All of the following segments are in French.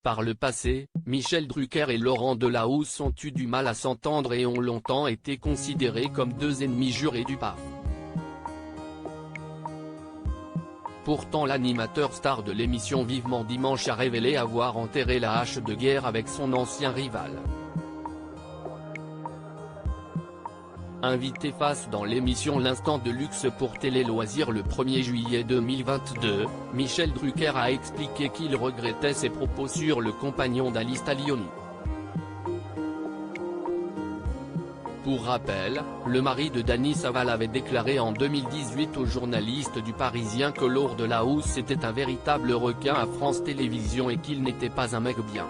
Par le passé, Michel Drucker et Laurent Delahousse ont eu du mal à s'entendre et ont longtemps été considérés comme deux ennemis jurés du PAF. Pourtant l'animateur star de l'émission Vivement Dimanche a révélé avoir enterré la hache de guerre avec son ancien rival. Invité face dans l'émission L'Instant de Luxe pour Télé Loisirs le 1er juillet 2022, Michel Drucker a expliqué qu'il regrettait ses propos sur le compagnon d'Alice Talioni. Pour rappel, le mari de Dany Saval avait déclaré en 2018 aux journalistes du Parisien que Laurent Delahousse était un véritable requin à France Télévisions et qu'il n'était pas un mec bien.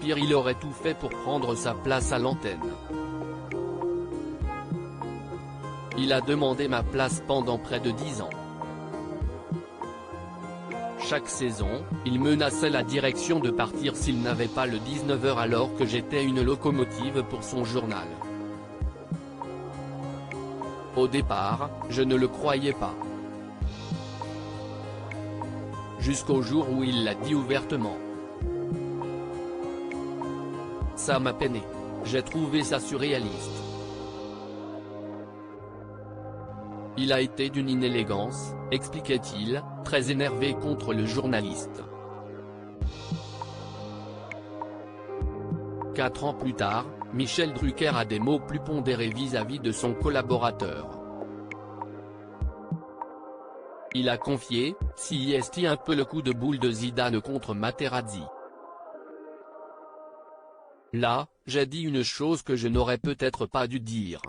Pire, il aurait tout fait pour prendre sa place à l'antenne. Il a demandé ma place pendant près de 10 ans. Chaque saison, il menaçait la direction de partir s'il n'avait pas le 19h alors que j'étais une locomotive pour son journal. Au départ, je ne le croyais pas. Jusqu'au jour où il l'a dit ouvertement. Ça m'a peiné. J'ai trouvé ça surréaliste. Il a été d'une inélégance, expliquait-il, très énervé contre le journaliste. 4 ans plus tard, Michel Drucker a des mots plus pondérés vis-à-vis de son collaborateur. Il a confié, si est un peu le coup de boule de Zidane contre Materazzi. Là, j'ai dit une chose que je n'aurais peut-être pas dû dire.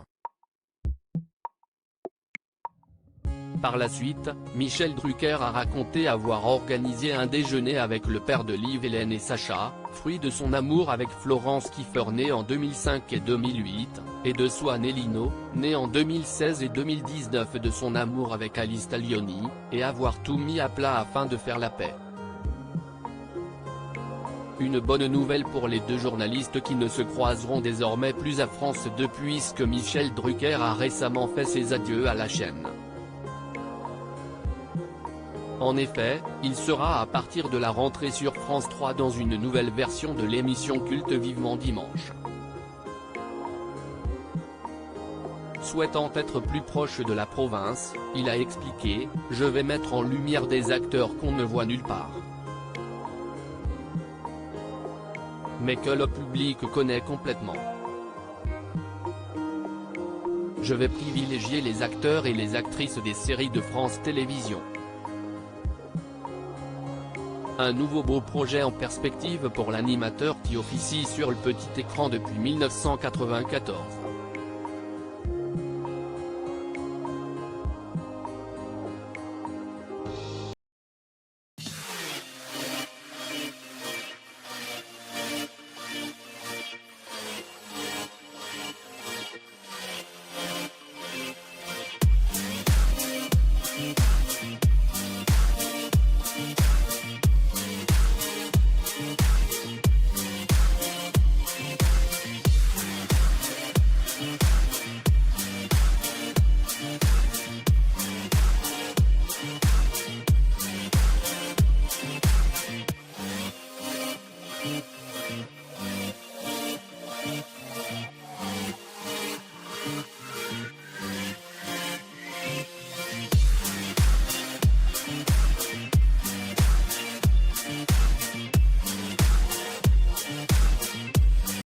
Par la suite, Michel Drucker a raconté avoir organisé un déjeuner avec le père de Liv, Hélène et Sacha, fruit de son amour avec Florence Kieffer née en 2005 et 2008, et de Swan Elino, née en 2016 et 2019 de son amour avec Alice Talioni, et avoir tout mis à plat afin de faire la paix. Une bonne nouvelle pour les deux journalistes qui ne se croiseront désormais plus à France 2 puisque Michel Drucker a récemment fait ses adieux à la chaîne. En effet, il sera à partir de la rentrée sur France 3 dans une nouvelle version de l'émission culte Vivement Dimanche. Souhaitant être plus proche de la province, il a expliqué « Je vais mettre en lumière des acteurs qu'on ne voit nulle part. Mais que le public connaît complètement. Je vais privilégier les acteurs et les actrices des séries de France Télévisions. Un nouveau beau projet en perspective pour l'animateur qui officie sur le petit écran depuis 1994.